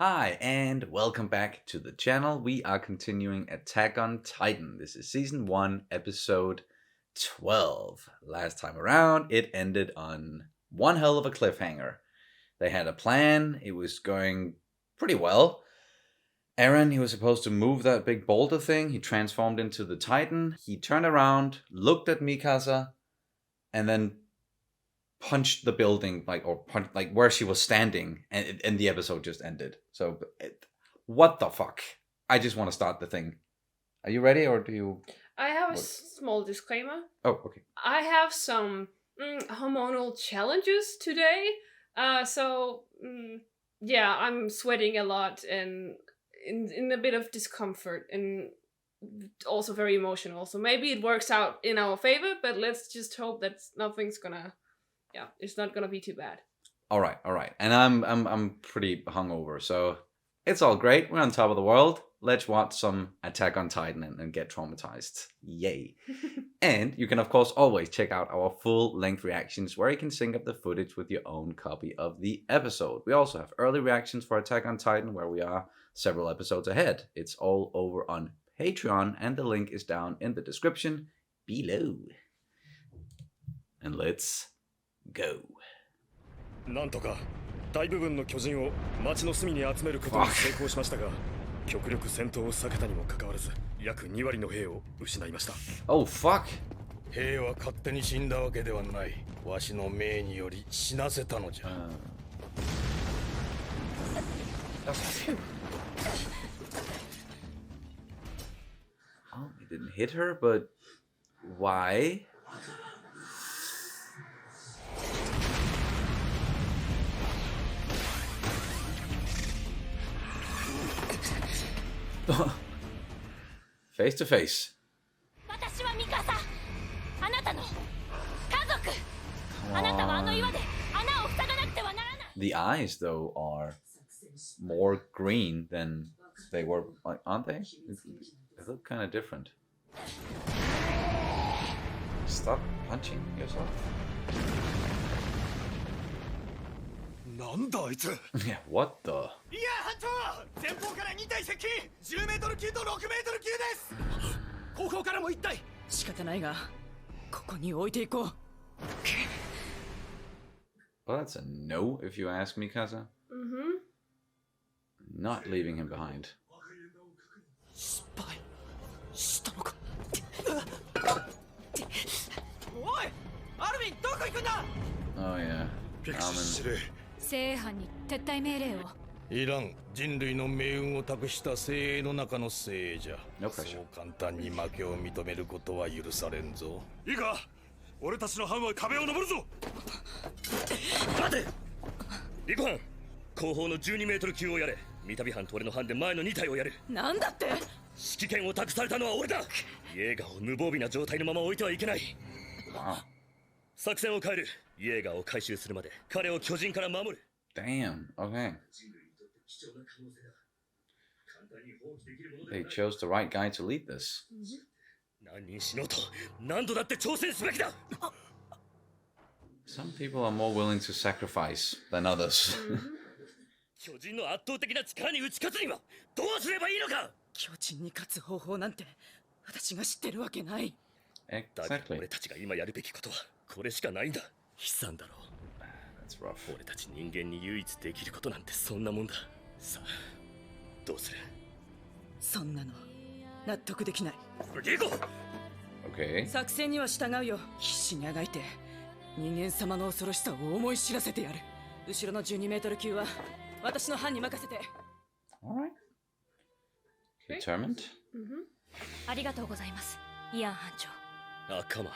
Hi, and welcome back to the channel. We are continuing Attack on Titan. This is Season 1, Episode 12. Last time around, it ended on one hell of a cliffhanger. They had a plan, it was going pretty well. Eren, he was supposed to move that big boulder thing. He transformed into the Titan. He turned around, looked at Mikasa, and then punched the building, like where she was standing, and the episode just ended. So, what the fuck? I just want to start the thing. Are you ready, or do you? I have a small disclaimer. Oh, okay. I have some hormonal challenges today. Yeah, I'm sweating a lot and in a bit of discomfort and also very emotional. So maybe it works out in our favor, but let's just hope that nothing's gonna. Yeah, it's not gonna be too bad. All right. And I'm pretty hungover, so it's all great. We're on top of the world. Let's watch some Attack on Titan and get traumatized. Yay. And you can, of course, always check out our full-length reactions where you can sync up the footage with your own copy of the episode. We also have early reactions for Attack on Titan where we are several episodes ahead. It's all over on Patreon, and the link is down in the description below. And let's go. なんとか大部分の巨人を町の隅に集めることに成功しましたが、極力戦闘を避けたにもかかわらず、約2割の兵を失いました。Oh fuck! 兵は勝手に死んだわけではない。わしの命により死なせたのじゃ。Oh, it didn't hit her, but why? Face to face. The eyes, though, are more green than they were, aren't they? They look kind of different. Stop punching yourself. なんだあいつ Yeah, what the? いや班長前方から2体接近10メートル級と6メートル級です後方からも1体仕方ないがここに置いていこう Well, that's a no if you ask me, Kaza. Not leaving him behind. 失敗したのかおいアルミンどこ行くんだ Oh, yeah. ピクシス司令正犯に撤退命令をいらん人類の命運を託した精鋭の中の精鋭じゃ No そ pressure. う簡単に負けを認めることは許されんぞいいか俺たちの班は壁を登るぞ待てリコ班後方の12メートル級をやれ三旅班と俺の班で前の2体をやるなんだって指揮権を託されたのは俺だイエーガーを無防備な状態のまま置いてはいけない Wow. 作戦を変えるイエーガーを回収するまで彼を巨人から守る Damn, okay. They chose the right guy to lead this. 何人死のうと何度だって挑戦すべきだ Some people are more willing to sacrifice than others. 巨人の圧倒的な力に打ち勝つにはどうすればいいのか巨人に勝つ方法なんて私が知ってるわけないだが Exactly. 俺たちが今やるべきことはこれしかないんだ悲惨だろう That's rough. 俺たち人間に唯一できることなんてそんなもんださあどうするそんなの納得できない行こう Okay. 作戦には従うよ必死にあがいて人間様の恐ろしさを思い知らせてやる後ろの12メートル級は私の班に任せて Alright. Determined? ありがとうございますイアン班長あかま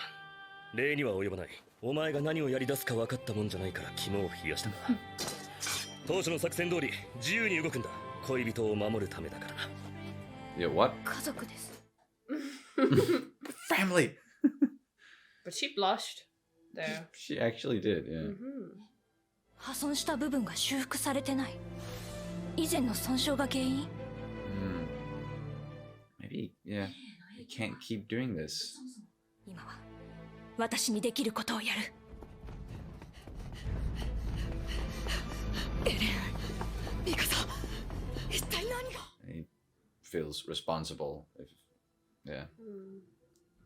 礼には及ばないお前が何をやり出すか分かったもんじゃないから肝を冷やしたが当初の作戦通り自由に動くんだ恋人を守るためだからな Yeah, what? 家族です Family! But she blushed there. She actually did, yeah. 破損した部分が修復されてない以前の損傷が原因 Maybe, yeah. You can't keep doing this. 今は私にできることをやるエレンミカサ feels responsible if,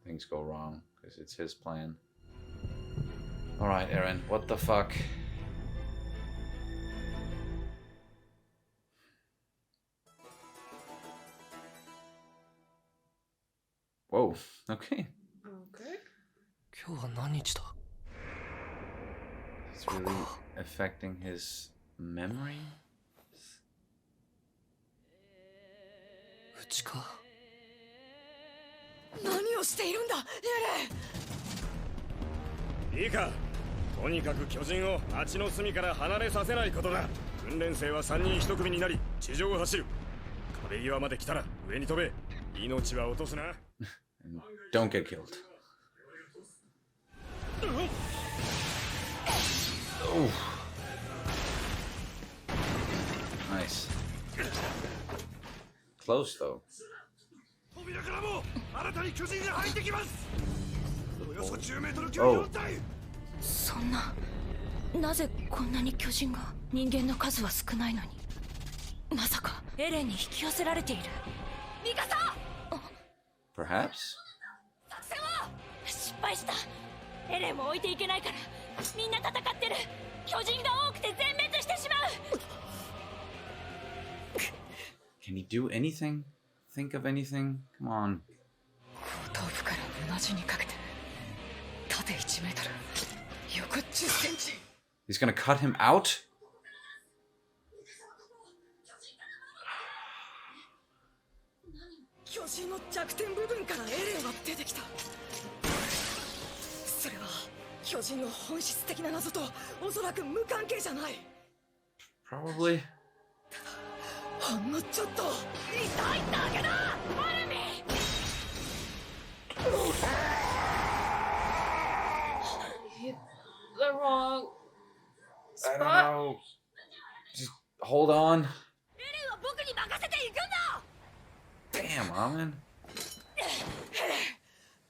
things go wrong, because it's his plan. All right, Eren, what the fuck? Whoa, okay. Okay. 今日は何日だ It's really affecting his memory? うちか何をしているんだエレン。いいかとにかく巨人を町の隅から離れさせないことだ訓練生は3人1組になり地上を走る壁際まで来たら上に飛べ命は落とすな Don't get killed. Oh. Nice. Close though. 扉からも新たに巨人が入ってきますおよそ10メートル級の4体そんななぜこんなに巨人が人間の数は少ないのにまさかエレンに引き寄せられているミカサ Perhaps? 作戦は失敗したエレンも置いていけないからみんな戦ってる巨人が多くて全滅してしまう Can he do anything? Think of anything? Come on. 後頭部から同じにかけて縦1メートル横10センチ He's gonna cut him out? 巨人の弱点部分からエレンは出てきたそれは巨人の本質的な謎とおそらく無関係じゃない Probably. ほんのちょっと痛いだけだアルミ Hit the wrong I don't spot. know. Just hold on. エレンは僕に任せていくんだ Damn, Ramen.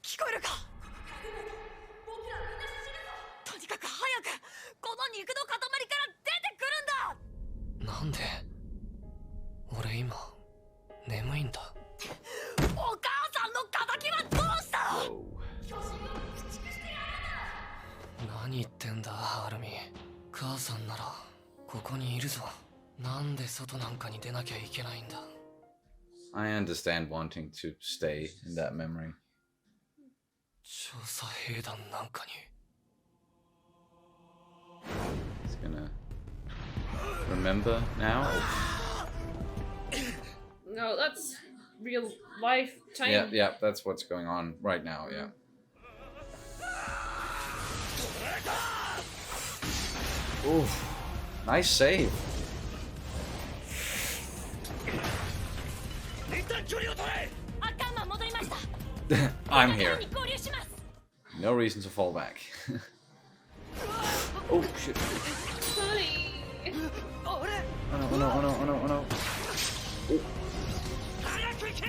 聞こえるかとにかく早くこの肉の塊から出てくるんだなんで俺今眠いんだお母さんの敵はどうした Whoa. 何言ってんだアルミ母さんならここにいるぞなんで外なんかに出なきゃいけないんだ I understand wanting to stay in that memory. 調査兵団なんかに He's gonna remember now. No, that's real life time. Yeah, yeah, that's what's going on right now, yeah. Ooh, nice save. 一旦距離を取れアカンマン戻りました I'm here. 合流します No reason to fall back. Oh shit. Honey. 俺 Oh no, oh no, oh no, oh no, oh no. 早く行け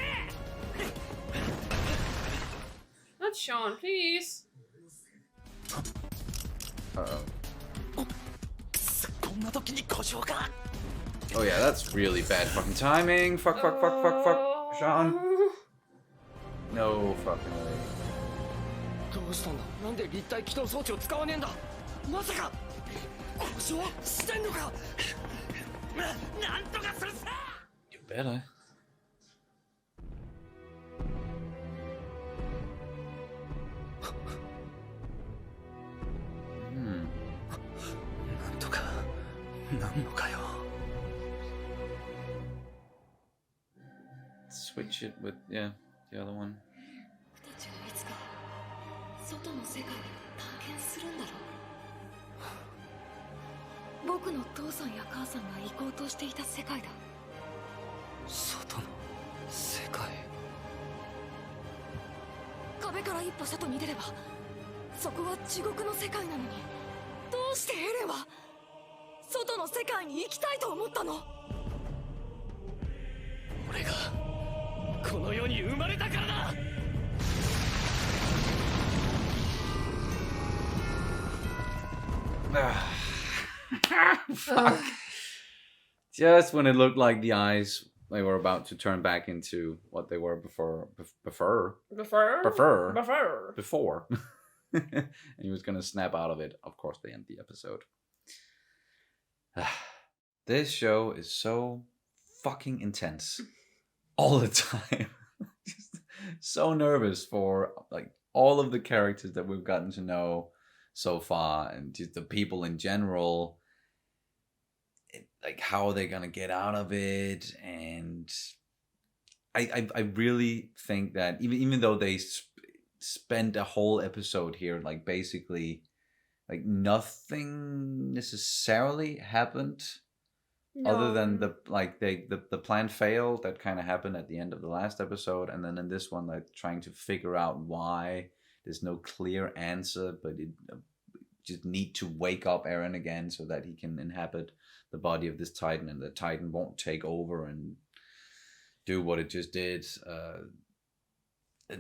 Not Sean, please. Uh-oh. こんな時に故障か Oh yeah, that's really bad fucking timing. Fuck, fuck, fuck, fuck, fuck. Sean. No fucking way. どうしたんだなんで立体起動装置を使わねえんだまさか故障してんのかなんとかするさ You better. Hmm. なんとかなんのかよ Switch it with, yeah, the other one. 僕たちはいつか外の世界を探検するんだろう僕の父さんや母さんが行こうとしていた世界だ外の世界壁から一歩外に出ればそこは地獄の世界なのにどうしてエレンは外の世界に行きたいと思ったの俺がこの世に生まれたからだ Fuck. Just when it looked like the eyes they were about to turn back into what they were before. And he was gonna snap out of it. Of course, they end the episode. This show is so fucking intense all the time. Just so nervous for like all of the characters that we've gotten to know so far, and just the people in general. Like, how are they gonna get out of it? And I really think that even though they spent a whole episode here, like basically, like nothing necessarily happened. No. Other than the plan failed, that kind of happened at the end of the last episode, and then in this one, like trying to figure out why. There's no clear answer, but it just need to wake up Eren again so that he can inhabit the body of this Titan, and the Titan won't take over and do what it just did.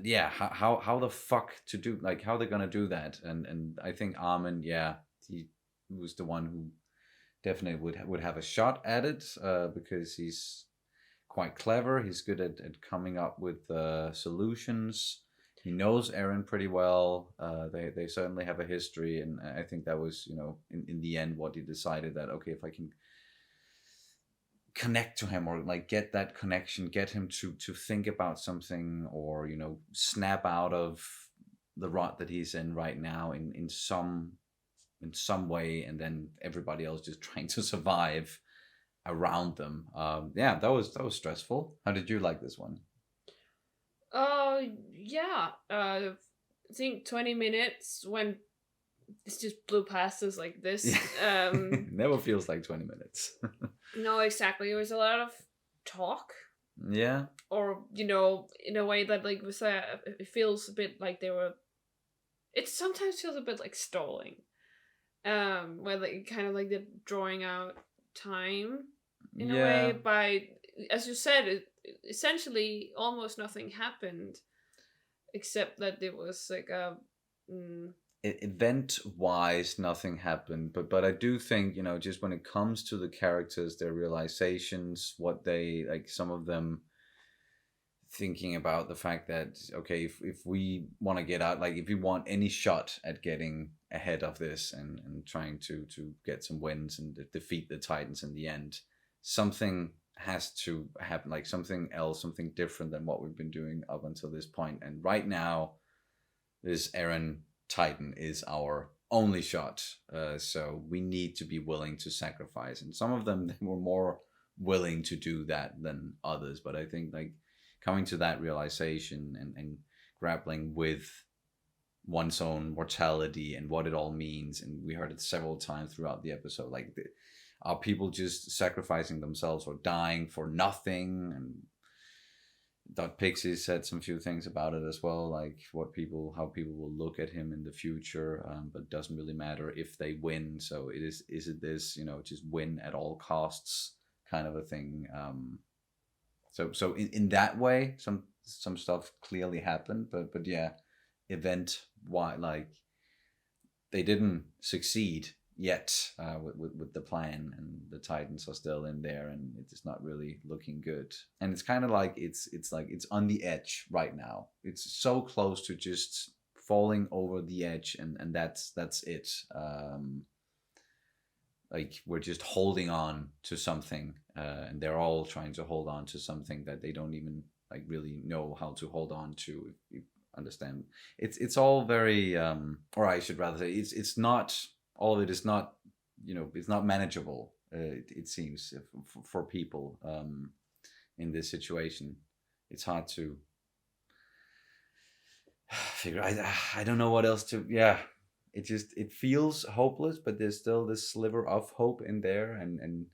Yeah, how the fuck to do, like how they're gonna do that? And I think Armin, yeah, he was the one who definitely would have a shot at it, because he's quite clever. He's good at coming up with solutions. He knows Eren pretty well. They certainly have a history, and I think that was, in the end what he decided, that okay, if I can connect to him, or like get that connection, get him to think about something, or snap out of the rut that he's in right now in some way, and then everybody else just trying to survive around them. Yeah, that was stressful. How did you like this one? Yeah. I think 20 minutes when it just blew past us like this. Never feels like 20 minutes. No, exactly. It was a lot of talk. Yeah. Or, in a way that, like, it feels a bit like it sometimes feels a bit like stalling. Where, like, kind of like they're drawing out time in a way by, as you said, essentially almost nothing happened, except that it was like event wise nothing happened, but I do think, just when it comes to the characters, their realizations, what they like, some of them thinking about the fact that okay, if we want to get out, like if we want any shot at getting ahead of this and trying to get some wins and defeat the Titans in the end, something has to happen, like something else, something different than what we've been doing up until this point. And right now, this Eren Titan is our only shot. So we need to be willing to sacrifice. And some of them were more willing to do that than others. But I think like coming to that realization and grappling with one's own mortality and what it all means. And we heard it several times throughout the episode. Like, are people just sacrificing themselves or dying for nothing? And Dot Pixie said some few things about it as well, like how people will look at him in the future, but it doesn't really matter if they win. So is it this, just win at all costs kind of a thing. So in that way, some stuff clearly happened, but yeah, event why, like they didn't succeed yet with the plan, and the Titans are still in there, and it's not really looking good. And it's kind of like it's on the edge right now. It's so close to just falling over the edge, and that's it. Like we're just holding on to something, and they're all trying to hold on to something that they don't even like really know how to hold on to. If you understand, it's all very, or I should rather say, it's not. All of it is not, it's not manageable. It seems for people in this situation. It's hard to figure. I don't know what else to. Yeah, it feels hopeless, but there's still this sliver of hope in there. And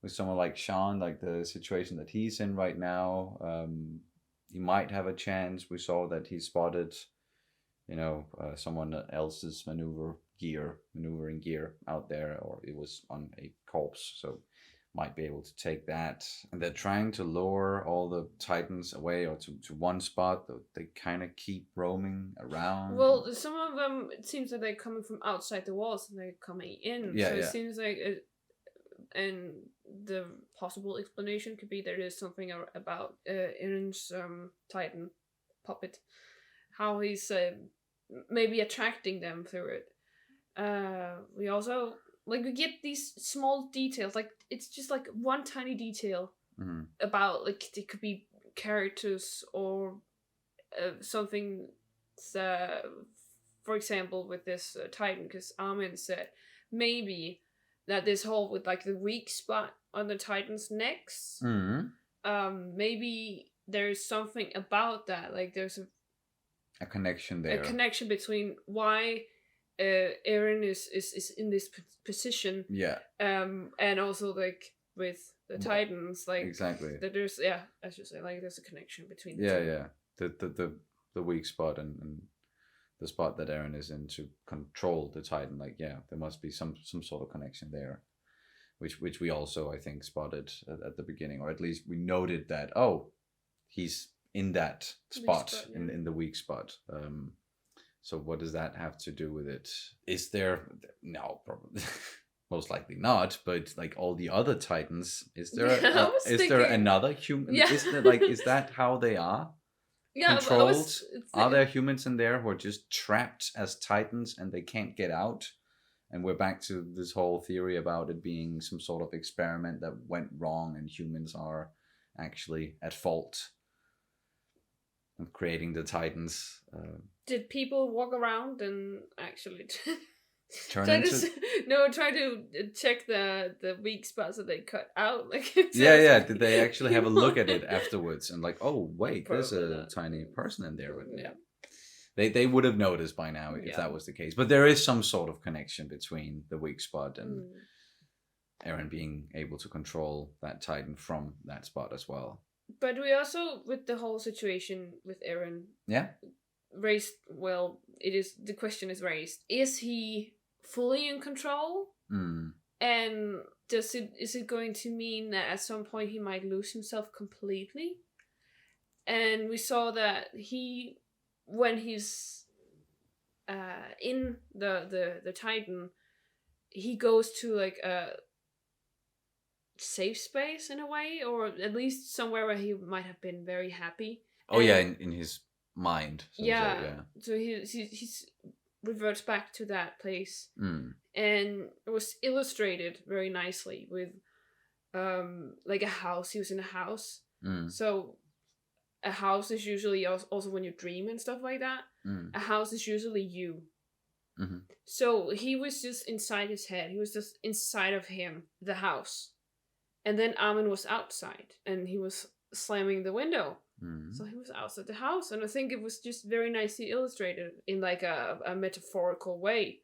with someone like Sean, like the situation that he's in right now, he might have a chance. We saw that he spotted, someone else's maneuvering gear out there, or it was on a corpse, so might be able to take that. And they're trying to lure all the Titans away or to one spot. They kind of keep roaming around. Well, some of them, it seems that they're coming from outside the walls and they're coming in. Yeah, so it seems like and the possible explanation could be there is something about Eren's Titan puppet, how he's maybe attracting them through it. We also we get these small details, like it's just like one tiny detail about like it could be characters or something. For example, with this Titan, because Armin said maybe that this whole with like the weak spot on the Titan's necks, maybe there's something about that. Like there's a connection there. A connection between why Eren is in this position. Yeah. And also like with the Titans, like exactly. That there's I should say like there's a connection between the two. The weak spot and the spot that Eren is in to control the Titan, like there must be some sort of connection there, which we also I think spotted at the beginning, or at least we noted that he's in that spot, in the weak spot. So what does that have to do with it? Is there no probably most likely not, but like all the other Titans, is there there another human? Is that how they are? Controlled? Are there humans in there who are just trapped as Titans and they can't get out? And we're back to this whole theory about it being some sort of experiment that went wrong and humans are actually at fault of creating the Titans. Did people walk around and actually try to check the weak spots that they cut out? Like did they actually have a look at it afterwards and like, oh wait, there's a tiny person in there? But they would have noticed by now if that was the case. But there is some sort of connection between the weak spot and Eren being able to control that Titan from that spot as well. But we also, with the whole situation with Eren, raised. Well, the question is raised: is he fully in control? And is it going to mean that at some point he might lose himself completely? And we saw that when he's in the Titan, he goes to like a safe space in a way, or at least somewhere where he might have been very happy. In his mind. So he's reverts back to that place, and it was illustrated very nicely with like a house. He was in a house, so a house is usually also when you dream and stuff like that. A house is usually you. So he was just inside his head. He was just inside of him, the house. And then Armin was outside, and he was slamming the window. So he was outside the house, and I think it was just very nicely illustrated in like a metaphorical way.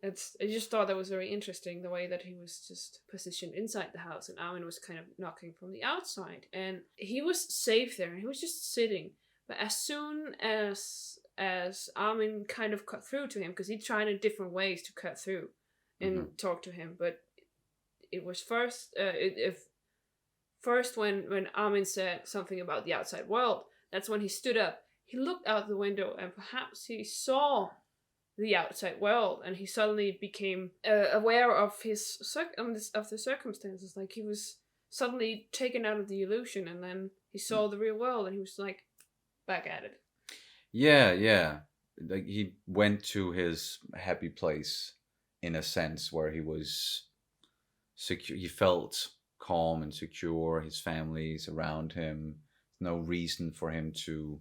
I just thought that was very interesting, the way that he was just positioned inside the house, and Armin was kind of knocking from the outside, and he was safe there. He was just sitting, but as soon as Armin kind of cut through to him, because he tried in different ways to cut through and talk to him, but it was first when Armin said something about the outside world. That's when he stood up. He looked out the window and perhaps he saw the outside world, and he suddenly became aware of the circumstances. Like he was suddenly taken out of the illusion, and then he saw the real world, and he was like back at it. Yeah. Like he went to his happy place in a sense where he was secure. He felt calm and secure. His family's around him. No reason for him to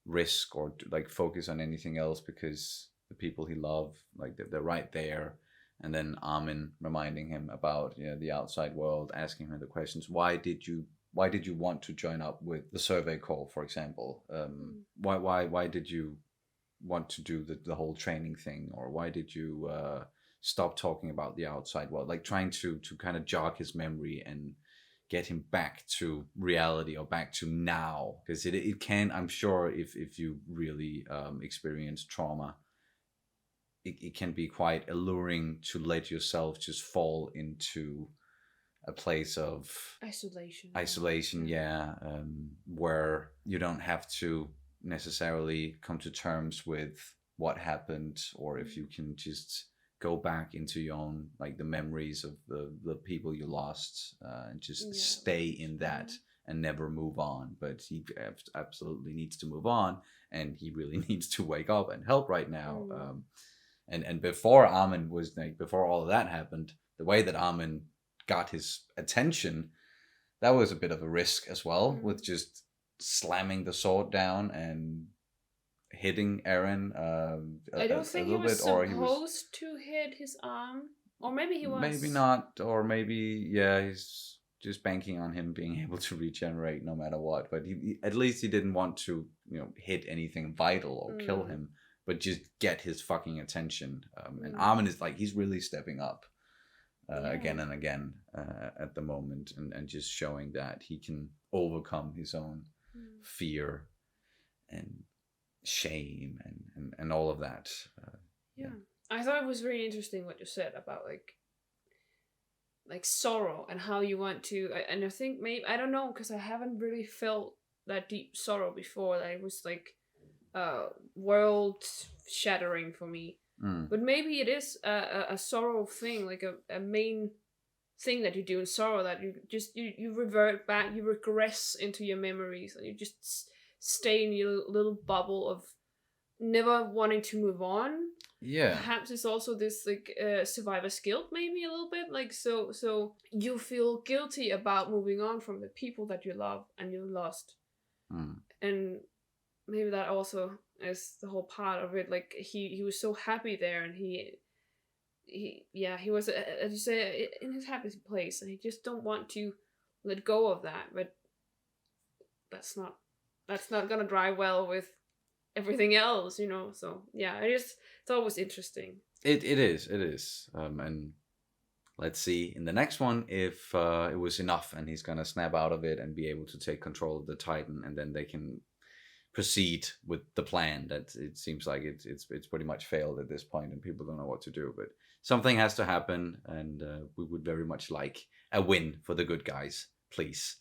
risk or like focus on anything else, because the people he loved, like they're right there. And then Armin reminding him about the outside world, asking him the questions. Why did you want to join up with the Survey Corps, for example? Why did you want to do the whole training thing, or why did you stop talking about the outside world? Like trying to kind of jog his memory and get him back to reality, or back to now, because it can, I'm sure, if you really experience trauma, it can be quite alluring to let yourself just fall into a place of isolation, where you don't have to necessarily come to terms with what happened, or if you can just go back into your own, like the memories of the people you lost, and just stay in that and never move on. But he absolutely needs to move on, and he really needs to wake up and help right now. And before Armin was like, before all of that happened, the way that Armin got his attention, that was a bit of a risk as well, with just slamming the sword down and hitting Eren I don't think he was supposed to hit his arm, or maybe he was. Maybe not, or maybe he's just banking on him being able to regenerate no matter what. But he at least he didn't want to, hit anything vital or kill him, but just get his fucking attention. And Armin is like, he's really stepping up again and again at the moment, and just showing that he can overcome his own fear and shame and all of that. I thought it was really interesting what you said about like sorrow and how you want to, and I think maybe, I don't know, because I haven't really felt that deep sorrow before, that it was like world shattering for me. But maybe it is a sorrow thing, like a main thing that you do in sorrow, that you revert back, you regress into your memories, and you just stay in your little bubble of never wanting to move on. Perhaps it's also this like survivor's guilt, maybe a little bit, like so you feel guilty about moving on from the people that you love and you lost. And maybe that also is the whole part of it. Like he was so happy there, and he was, as you say, in his happy place, and he just don't want to let go of that. But that's not gonna drive well with everything else, So I just thought it was interesting. It is. And let's see in the next one if it was enough, and he's gonna snap out of it and be able to take control of the Titan, and then they can proceed with the plan. That it seems like it's pretty much failed at this point, and people don't know what to do. But something has to happen, and we would very much like a win for the good guys, please.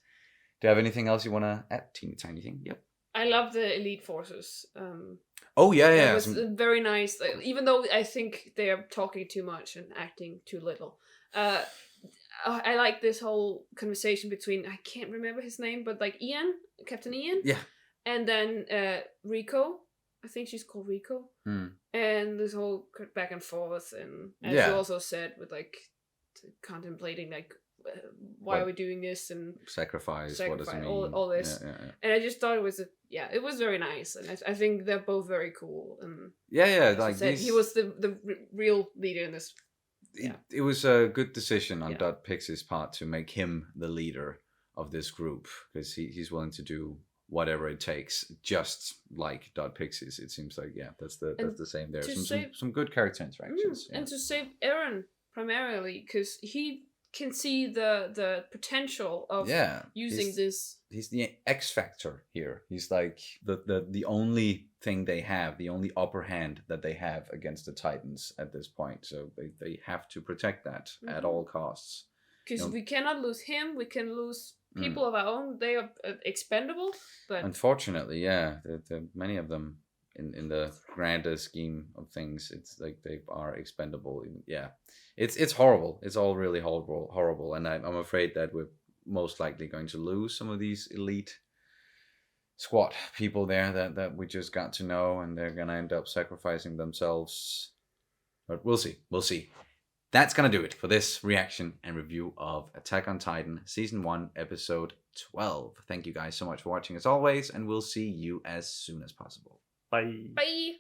Do you have anything else you want to add? Teeny tiny thing. Yep. I love the elite forces. It was very nice. Even though I think they are talking too much and acting too little. I like this whole conversation between, I can't remember his name, but like Captain Ian. Yeah. And then Rico. I think she's called Rico. And this whole back and forth, and as you also said, with like contemplating like, why are we doing this, and sacrifice, what does it mean, all this. And I just thought it was it was very nice, and I think they're both very cool. And like said, he was the real leader in this. It was a good decision on Dot Pix's part to make him the leader of this group, because he's willing to do whatever it takes, just like Dot Pix's. It seems like that's the same there. Some good character interactions, and to save Eren primarily, because he can see the potential of using this. He's the X factor here. He's like the only thing they have, the only upper hand that they have against the Titans at this point. So they have to protect that at all costs. Because we cannot lose him. We can lose people of our own. They are expendable. But unfortunately, the many of them in the grander scheme of things, it's like they are expendable. It's horrible. It's all really horrible. And I'm afraid that we're most likely going to lose some of these elite squad people there that we just got to know, and they're gonna end up sacrificing themselves. But we'll see. That's gonna do it for this reaction and review of Attack on Titan Season 1, Episode 12. Thank you guys so much for watching as always, and we'll see you as soon as possible. Bye. Bye.